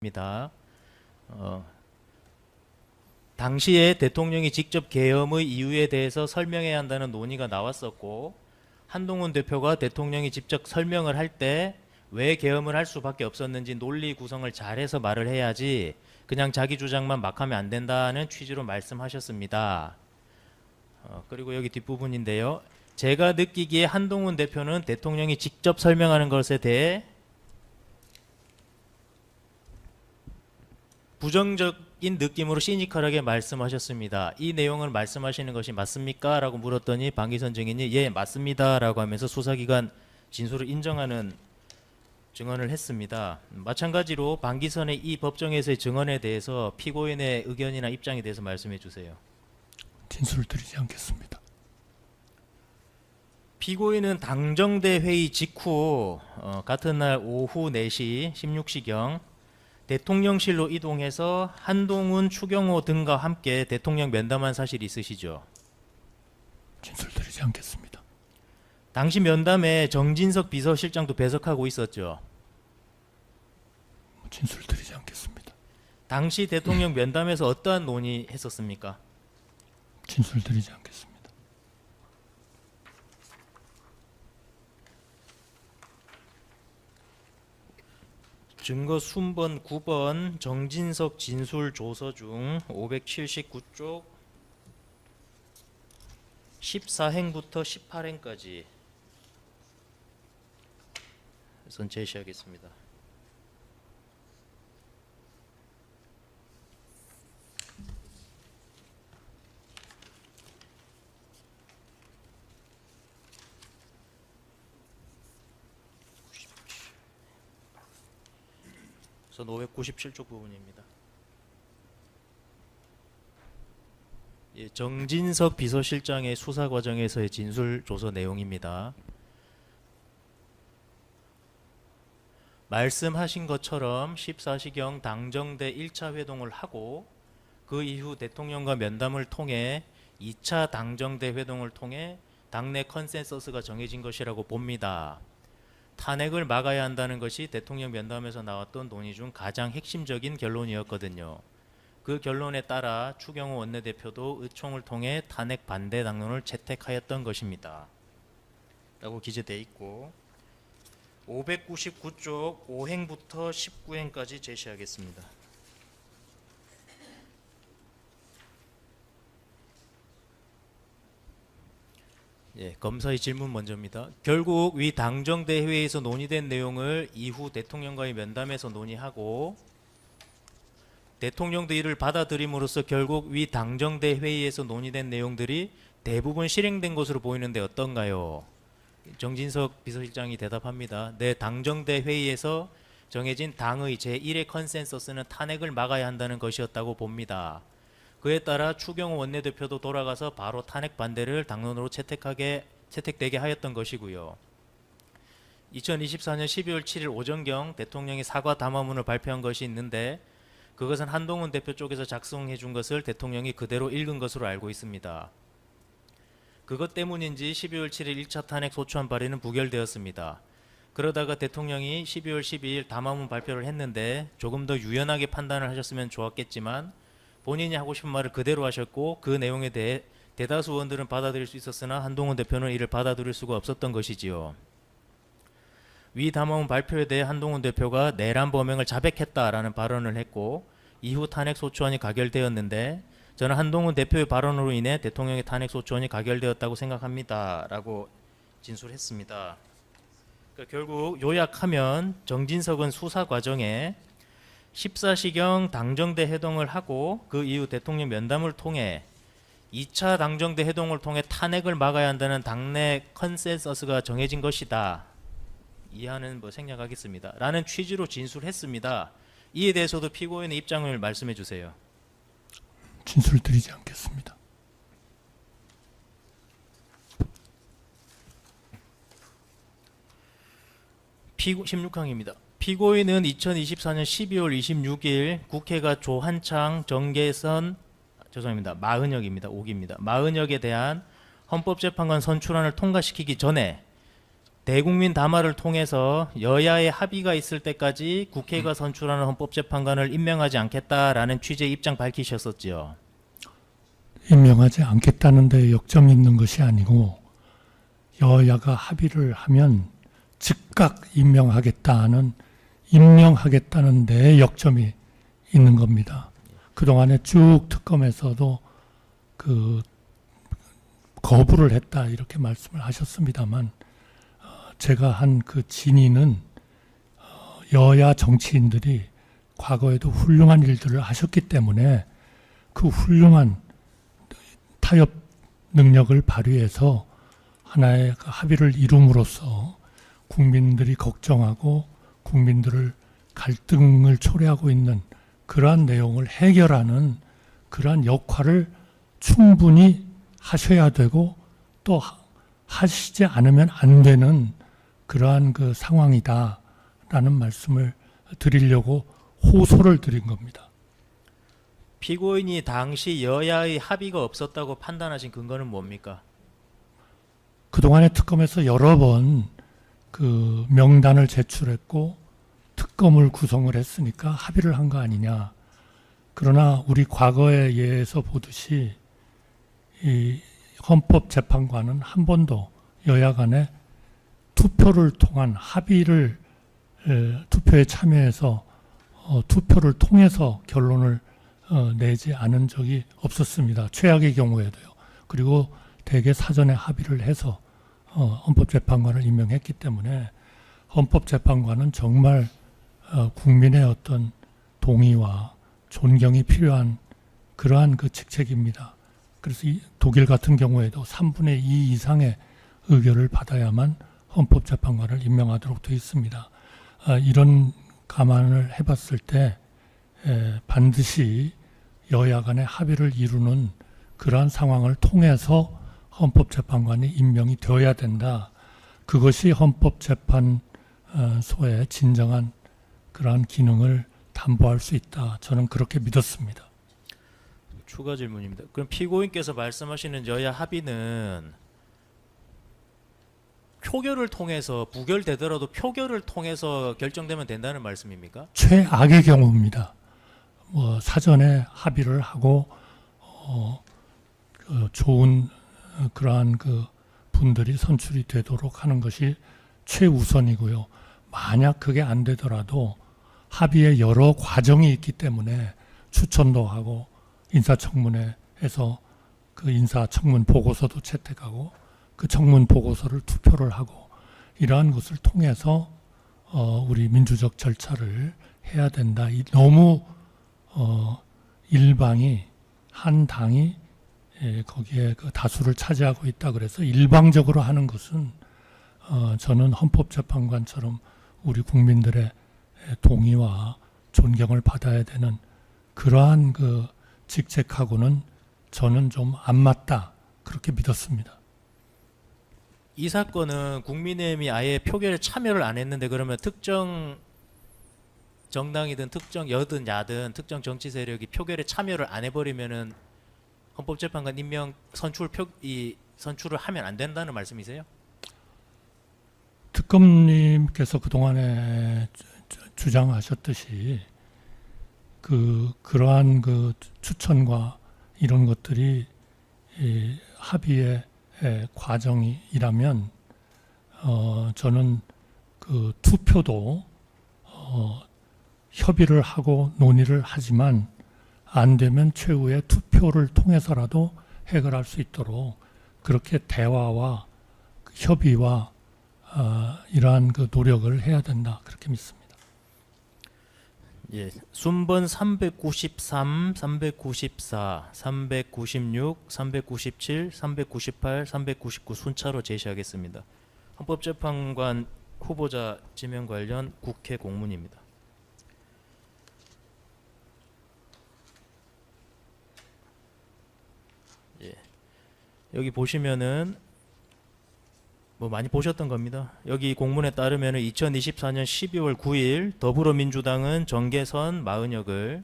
입니다. 당시에 대통령이 직접 계엄의 이유에 대해서 설명해야 한다는 논의가 나왔었고, 한동훈 대표가 대통령이 직접 설명을 할 때 왜 계엄을 할 수밖에 없었는지 논리 구성을 잘해서 말을 해야지 그냥 자기 주장만 막 하면 안 된다는 취지로 말씀하셨습니다. 그리고 여기 뒷부분인데요. 제가 느끼기에 한동훈 대표는 대통령이 직접 설명하는 것에 대해 부정적인 느낌으로 시니컬하게 말씀하셨습니다. 이 내용을 말씀하시는 것이 맞습니까? 라고 물었더니 방기선 증인이 예 맞습니다 라고 하면서 수사기관 진술을 인정하는 증언을 했습니다. 마찬가지로 방기선의 이 법정에서의 증언에 대해서 피고인의 의견이나 입장에 대해서 말씀해 주세요. 진술 드리지 않겠습니다. 피고인은 당정대 회의 직후 같은 날 오후 4시 16시경 대통령실로 이동해서 한동훈, 추경호 등과 함께 대통령 면담한 사실이 있으시죠? 진술 드리지 않겠습니다. 당시 면담에 정진석 비서실장도 배석하고 있었죠? 진술 드리지 않겠습니다. 당시 대통령 면담에서 어떠한 논의했었습니까? 진술 드리지 않겠습니다. 증거 순번 9번 정진석 진술 조서 중 579쪽 14행부터 18행까지 우선 제시하겠습니다. 우선 597쪽 부분입니다. 예, 정진석 비서실장의 수사 과정에서의 진술 조서 내용입니다. 말씀하신 것처럼 14시경 당정대 1차 회동을 하고 그 이후 대통령과 면담을 통해 2차 당정대 회동을 통해 당내 컨센서스가 정해진 것이라고 봅니다. 탄핵을 막아야 한다는 것이 대통령 면담에서 나왔던 논의 중 가장 핵심적인 결론이었거든요. 그 결론에 따라 추경호 원내대표도 의총을 통해 탄핵 반대 당론을 채택하였던 것입니다. 라고 기재되어 있고 599쪽 5행부터 19행까지 제시하겠습니다. 예, 검사의 질문 먼저입니다. 결국 위 당정대 회의에서 논의된 내용을 이후 대통령과의 면담에서 논의하고 대통령도 이를 받아들임으로써 결국 위 당정대 회의에서 논의된 내용들이 대부분 실행된 것으로 보이는데 어떤가요? 정진석 비서실장이 대답합니다. 네, 당정대 회의에서 정해진 당의 제1의 컨센서스는 탄핵을 막아야 한다는 것이었다고 봅니다. 그에 따라 추경호 원내대표도 돌아가서 바로 탄핵 반대를 당론으로 채택되게 하였던 것이고요. 2024년 12월 7일 오전경 대통령이 사과 담화문을 발표한 것이 있는데 그것은 한동훈 대표 쪽에서 작성해 준 것을 대통령이 그대로 읽은 것으로 알고 있습니다. 그것 때문인지 12월 7일 1차 탄핵 소추안 발의는 부결되었습니다. 그러다가 대통령이 12월 12일 담화문 발표를 했는데 조금 더 유연하게 판단을 하셨으면 좋았겠지만 본인이 하고 싶은 말을 그대로 하셨고 그 내용에 대해 대다수 의원들은 받아들일 수 있었으나 한동훈 대표는 이를 받아들일 수가 없었던 것이지요. 위 담화문 발표에 대해 한동훈 대표가 내란 범행을 자백했다라는 발언을 했고 이후 탄핵 소추안이 가결되었는데 저는 한동훈 대표의 발언으로 인해 대통령의 탄핵 소추안이 가결되었다고 생각합니다. 라고 진술했습니다. 그러니까 결국 요약하면 정진석은 수사 과정에 14시경 당정대 회동을 하고 그 이후 대통령 면담을 통해 2차 당정대 회동을 통해 탄핵을 막아야 한다는 당내 컨센서스가 정해진 것이다. 이해하는 생략하겠습니다. 라는 취지로 진술했습니다. 이에 대해서도 피고인의 입장을 말씀해 주세요. 진술 드리지 않겠습니다. 피고 16항입니다. 피고인은 2024년 12월 26일 국회가 조한창, 정계선, 마은혁입니다. 5기입니다. 마은혁에 대한 헌법재판관 선출안을 통과시키기 전에 대국민 담화를 통해서 여야의 합의가 있을 때까지 국회가 선출하는 헌법재판관을 임명하지 않겠다라는 취지의 입장 밝히셨었죠. 임명하지 않겠다는 데 역점이 있는 것이 아니고 여야가 합의를 하면 즉각 임명하겠다는 데 역점이 있는 겁니다. 그동안에 쭉 특검에서도 그 거부를 했다 이렇게 말씀을 하셨습니다만 제가 한 그 진위는 여야 정치인들이 과거에도 훌륭한 일들을 하셨기 때문에 그 훌륭한 타협 능력을 발휘해서 하나의 그 합의를 이룸으로써 국민들이 걱정하고 국민들을 갈등을 초래하고 있는 그러한 내용을 해결하는 그러한 역할을 충분히 하셔야 되고 또 하시지 않으면 안 되는 그러한 그 상황이다라는 말씀을 드리려고 호소를 드린 겁니다. 피고인이 당시 여야의 합의가 없었다고 판단하신 근거는 뭡니까? 그동안의 특검에서 여러 번 그 명단을 제출했고 특검을 구성을 했으니까 합의를 한 거 아니냐. 그러나 우리 과거에 예에서 보듯이 이 헌법재판관은 한 번도 여야 간에 투표를 통한 합의를 투표에 참여해서 투표를 통해서 결론을 내지 않은 적이 없었습니다. 최악의 경우에도요. 그리고 대개 사전에 합의를 해서 헌법재판관을 임명했기 때문에 헌법재판관은 정말 국민의 어떤 동의와 존경이 필요한 그러한 그 직책입니다. 그래서 독일 같은 경우에도 3분의 2 이상의 의결을 받아야만 헌법재판관을 임명하도록 되어 있습니다. 이런 감안을 해봤을 때 반드시 여야 간의 합의를 이루는 그러한 상황을 통해서 헌법재판관이 임명이 되어야 된다. 그것이 헌법재판소의 진정한 그러한 기능을 담보할 수 있다. 저는 그렇게 믿었습니다. 추가 질문입니다. 그럼 피고인께서 말씀하시는 여야 합의는 표결을 통해서 부결되더라도 표결을 통해서 결정되면 된다는 말씀입니까? 최악의 경우입니다. 사전에 합의를 하고 좋은 그러한 그 분들이 선출이 되도록 하는 것이 최우선이고요. 만약 그게 안 되더라도 합의에 여러 과정이 있기 때문에 추천도 하고 인사청문회에서 그 인사청문 보고서도 채택하고 그 청문 보고서를 투표를 하고 이러한 것을 통해서 우리 민주적 절차를 해야 된다. 너무 일방이 한 당이 거기에 그 다수를 차지하고 있다 그래서 일방적으로 하는 것은 저는 헌법재판관처럼 우리 국민들의 동의와 존경을 받아야 되는 그러한 그 직책하고는 저는 좀 안 맞다 그렇게 믿었습니다. 이 사건은 국민의힘이 아예 표결에 참여를 안 했는데 그러면 특정 정당이든 특정 여든 야든 특정 정치 세력이 표결에 참여를 안 해버리면은 헌법재판관 임명 선출을 하면 안 된다는 말씀이세요? 특검님께서 그동안에 주장하셨듯이 그러한 그 추천과 이런 것들이 이 합의의 과정이라면 저는 그 투표도 협의를 하고 논의를 하지만 안 되면 최후의 투표를 통해서라도 해결할 수 있도록 그렇게 대화와 협의와 이러한 그 노력을 해야 된다 그렇게 믿습니다. 예, 순번 393, 394, 396, 397, 398, 399 순차로 제시하겠습니다. 헌법재판관 후보자 지명 관련 국회 공문입니다. 예, 여기 보시면은 뭐 많이 보셨던 겁니다. 여기 공문에 따르면 2024년 12월 9일 더불어민주당은 정계선 마은혁을,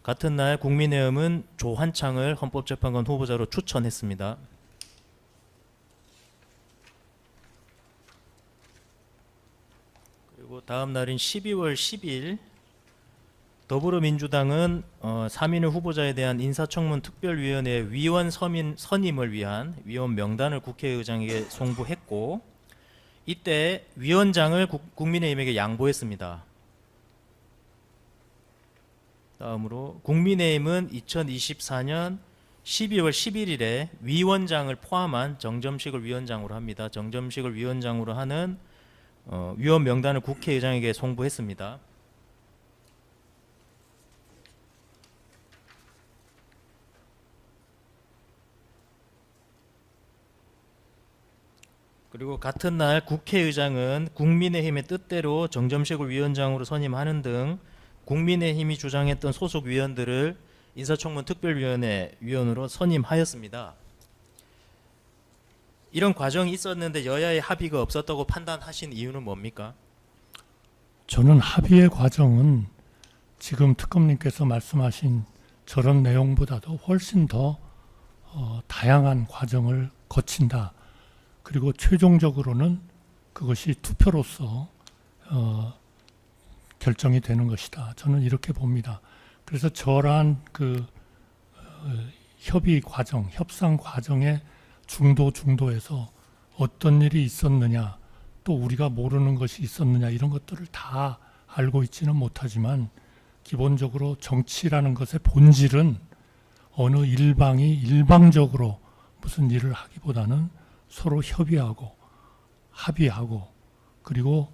같은 날 국민의힘은 조한창을 헌법재판관 후보자로 추천했습니다. 그리고 다음 날인 12월 10일 더불어민주당은 3인의 후보자에 대한 인사청문 특별위원회 위원 선임을 위한 위원 명단을 국회의장에게 송부했고, 이때 위원장을 국민의힘에게 양보했습니다. 다음으로 국민의힘은 2024년 12월 11일에 위원장을 포함한 정점식을 위원장으로 합니다. 정점식을 위원장으로 하는 위원 명단을 국회의장에게 송부했습니다. 그리고 같은 날 국회의장은 국민의힘의 뜻대로 정점식을 위원장으로 선임하는 등 국민의힘이 주장했던 소속 위원들을 인사청문 특별위원회 위원으로 선임하였습니다. 이런 과정이 있었는데 여야의 합의가 없었다고 판단하신 이유는 뭡니까? 저는 합의의 과정은 지금 특검님께서 말씀하신 저런 내용보다도 훨씬 더 다양한 과정을 거친다. 그리고 최종적으로는 그것이 투표로서 결정이 되는 것이다. 저는 이렇게 봅니다. 그래서 저러한 협의 과정, 협상 과정의 중도에서 어떤 일이 있었느냐, 또 우리가 모르는 것이 있었느냐, 이런 것들을 다 알고 있지는 못하지만 기본적으로 정치라는 것의 본질은 어느 일방이 일방적으로 무슨 일을 하기보다는 서로 협의하고 합의하고 그리고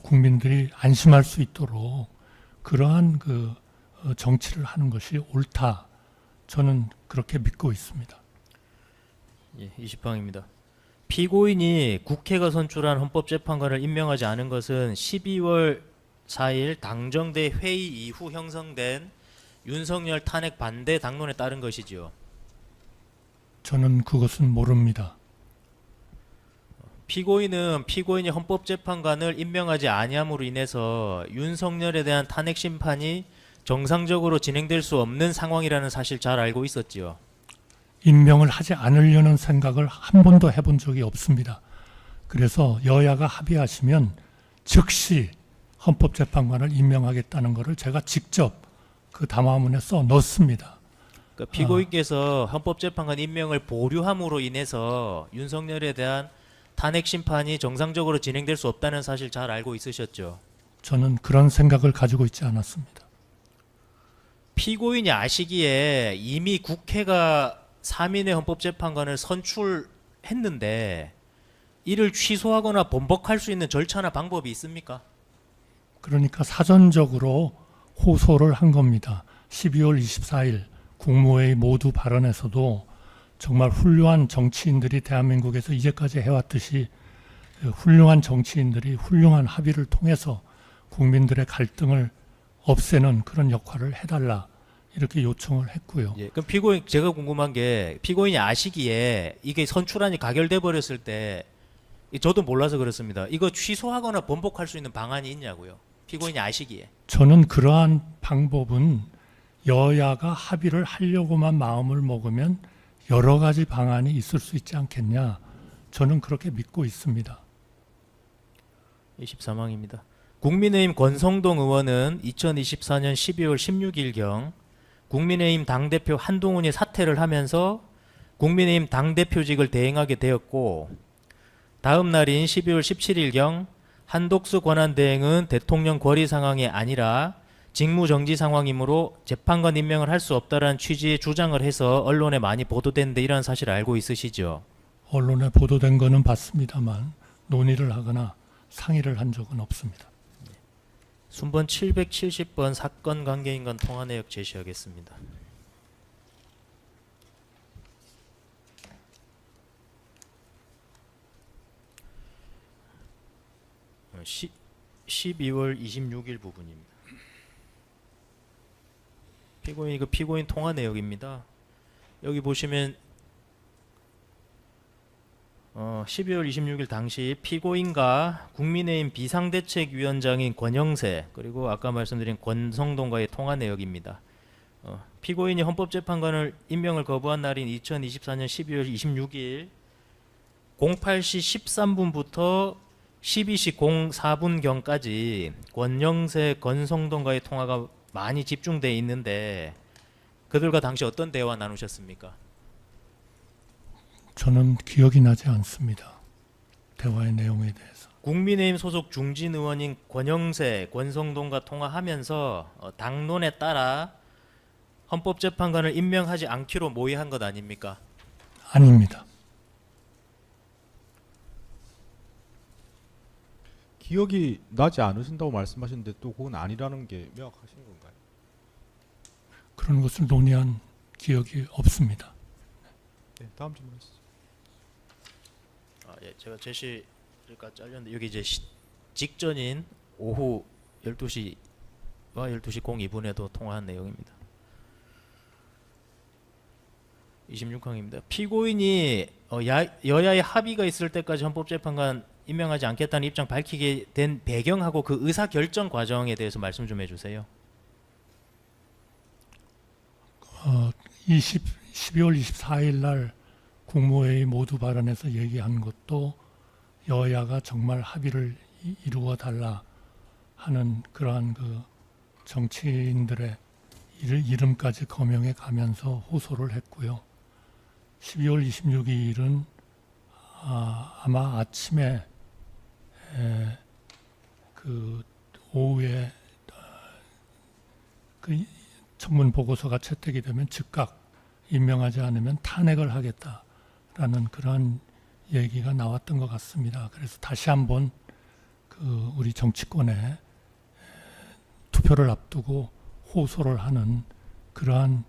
국민들이 안심할 수 있도록 그러한 정치를 하는 것이 옳다. 저는 그렇게 믿고 있습니다. 예, 20방입니다. 피고인이 국회가 선출한 헌법재판관을 임명하지 않은 것은 12월 4일 당정대 회의 이후 형성된 윤석열 탄핵 반대 당론에 따른 것이지요. 저는 그것은 모릅니다. 피고인이 헌법재판관을 임명하지 아니함으로 인해서 윤석열에 대한 탄핵 심판이 정상적으로 진행될 수 없는 상황이라는 사실 잘 알고 있었지요. 임명을 하지 않으려는 생각을 한 번도 해본 적이 없습니다. 그래서 여야가 합의하시면 즉시 헌법재판관을 임명하겠다는 것을 제가 직접 그 담화문에 써 넣습니다. 그러니까 피고인께서 헌법재판관 임명을 보류함으로 인해서 윤석열에 대한 탄핵 심판이 정상적으로 진행될 수 없다는 사실 잘 알고 있으셨죠? 저는 그런 생각을 가지고 있지 않았습니다. 피고인이 아시기에 이미 국회가 3인의 헌법재판관을 선출했는데 이를 취소하거나 번복할 수 있는 절차나 방법이 있습니까? 그러니까 사전적으로 호소를 한 겁니다. 12월 24일 국무회의 모두 발언에서도 정말 훌륭한 정치인들이 대한민국에서 이제까지 해왔듯이 훌륭한 정치인들이 훌륭한 합의를 통해서 국민들의 갈등을 없애는 그런 역할을 해달라 이렇게 요청을 했고요. 예, 그럼 제가 궁금한 게 피고인이 아시기에 이게 선출안이 가결돼 버렸을 때 저도 몰라서 그렇습니다. 이거 취소하거나 번복할 수 있는 방안이 있냐고요. 피고인이 아시기에. 저는 그러한 방법은 여야가 합의를 하려고만 마음을 먹으면 여러 가지 방안이 있을 수 있지 않겠냐. 저는 그렇게 믿고 있습니다. 24망입니다. 국민의힘 권성동 의원은 2024년 12월 16일경 국민의힘 당대표 한동훈이 사퇴를 하면서 국민의힘 당대표직을 대행하게 되었고, 다음 날인 12월 17일경 한독수 권한대행은 대통령 권리 상황이 아니라 직무정지 상황이므로 재판관 임명을 할 수 없다라는 취지의 주장을 해서 언론에 많이 보도됐는데 이런 사실 알고 있으시죠? 언론에 보도된 거는 봤습니다만 논의를 하거나 상의를 한 적은 없습니다. 순번 770번 사건 관계인간 통화 내역 제시하겠습니다. 어, 12월 26일 부분입니다. 피고인 통화 내역입니다. 여기 보시면 12월 26일 당시 피고인과 국민의힘 비상대책위원장인 권영세 그리고 아까 말씀드린 권성동과의 통화 내역입니다. 피고인이 헌법재판관을 임명을 거부한 날인 2024년 12월 26일 08시 13분부터 12시 04분경까지 권영세, 권성동과의 통화가 많이 집중돼 있는데 그들과 당시 어떤 대화 나누셨습니까? 저는 기억이 나지 않습니다. 대화의 내용에 대해서. 국민의힘 소속 중진 의원인 권영세, 권성동과 통화하면서 당론에 따라 헌법재판관을 임명하지 않기로 모의한 것 아닙니까? 아닙니다. 기억이 나지 않으신다고 말씀하시는데 또 그건 아니라는 게 명확하신 건가요? 그런 것을 논의한 기억이 없습니다. 네, 다음 질문 하시죠. 예, 제가 제시가 잘렸는데 여기 이제 직전인 오후 12시와 12시 02분에도 통화한 내용입니다. 26항입니다. 피고인이 여야의 합의가 있을 때까지 헌법재판관 임명하지 않겠다는 입장 밝히게 된 배경하고 그 의사 결정 과정에 대해서 말씀 좀 해주세요. 12월 24일 날 국무회의 모두 발언에서 얘기한 것도 여야가 정말 합의를 이루어 달라 하는 그러한 그 정치인들의 이름까지 거명해 가면서 호소를 했고요. 12월 26일은 아마 아침에 그 오후에 그 청문 보고서가 채택이 되면 즉각 임명하지 않으면 탄핵을 하겠다라는 그러한 얘기가 나왔던 것 같습니다. 그래서 다시 한번 그 우리 정치권에 투표를 앞두고 호소를 하는 그러한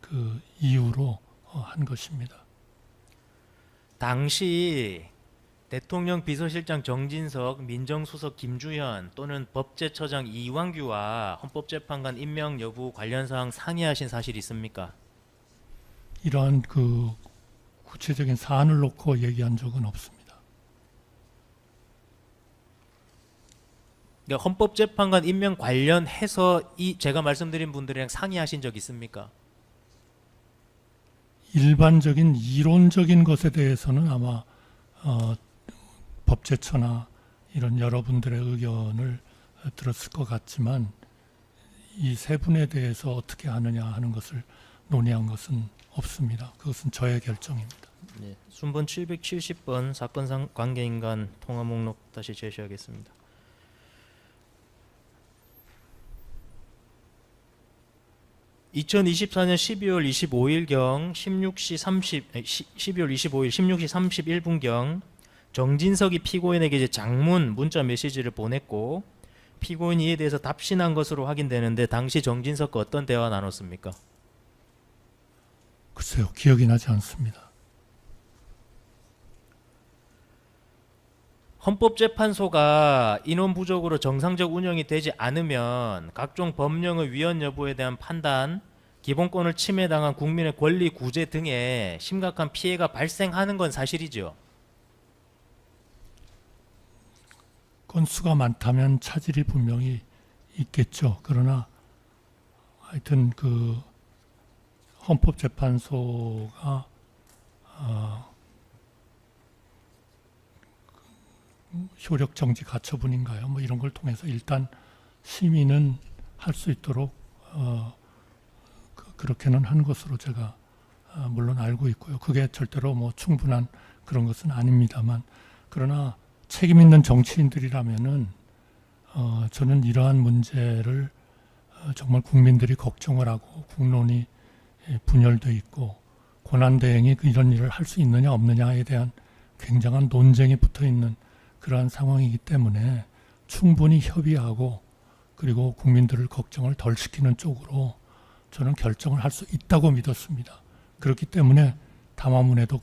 그 이유로 한 것입니다. 당시 대통령 비서실장 정진석, 민정수석 김주현 또는 법제처장 이완규와 헌법재판관 임명 여부 관련 사항 상의하신 사실이 있습니까? 이러한 그 구체적인 사안을 놓고 얘기한 적은 없습니다. 그러니까 헌법재판관 임명 관련해서 제가 말씀드린 분들이랑 상의하신 적 있습니까? 일반적인 이론적인 것에 대해서는 아마 법제처나 이런 여러분들의 의견을 들었을 것 같지만 이 세 분에 대해서 어떻게 하느냐 하는 것을 논의한 것은 없습니다. 그것은 저의 결정입니다. 네, 순번 770번 사건 관계인간 통화 목록 다시 제시하겠습니다. (2024년 12월 25일경) 12월 25일 16시 31분경 정진석이 피고인에게 이제 장문 문자 메시지를 보냈고 피고인이 이에 대해서 답신한 것으로 확인되는데 당시 정진석과 어떤 대화 나눴습니까? 글쎄요, 기억이 나지 않습니다. 헌법재판소가 인원 부족으로 정상적 운영이 되지 않으면 각종 법령의 위헌 여부에 대한 판단, 기본권을 침해당한 국민의 권리 구제 등에 심각한 피해가 발생하는 건 사실이죠. 건수가 많다면 차질이 분명히 있겠죠. 그러나 하여튼 그 헌법재판소가 효력 정지 가처분인가요? 뭐 이런 걸 통해서 일단 심의는 할 수 있도록 그렇게는 한 것으로 제가 물론 알고 있고요. 그게 절대로 뭐 충분한 그런 것은 아닙니다만 그러나 책임 있는 정치인들이라면은 저는 이러한 문제를 정말 국민들이 걱정을 하고 국론이 분열돼 있고 권한대행이 이런 일을 할 수 있느냐 없느냐에 대한 굉장한 논쟁이 붙어 있는 그러한 상황이기 때문에 충분히 협의하고 그리고 국민들을 걱정을 덜 시키는 쪽으로 저는 결정을 할 수 있다고 믿었습니다. 그렇기 때문에 담화문에도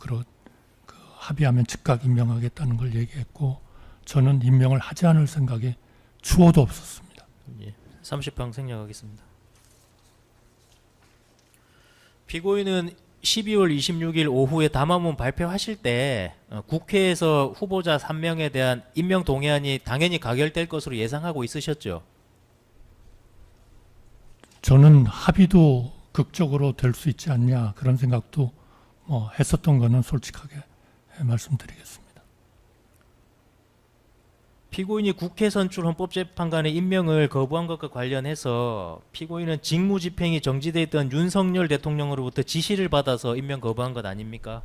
합의하면 즉각 임명하겠다는 걸 얘기했고 저는 임명을 하지 않을 생각이 추호도 없었습니다. 예, 30방 생략하겠습니다. 피고인은 12월 26일 오후에 담화문 발표하실 때 국회에서 후보자 3명에 대한 임명 동의안이 당연히 가결될 것으로 예상하고 있으셨죠? 저는 합의도 극적으로 될 수 있지 않냐 그런 생각도 했었던 거는 솔직하게 말씀드리겠습니다. 피고인이 국회 선출 헌법재판관의 임명을 거부한 것과 관련해서 피고인은 직무집행이 정지돼 있던 윤석열 대통령으로부터 지시를 받아서 임명 거부한 것 아닙니까?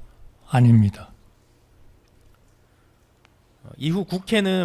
아닙니다. 이후 국회는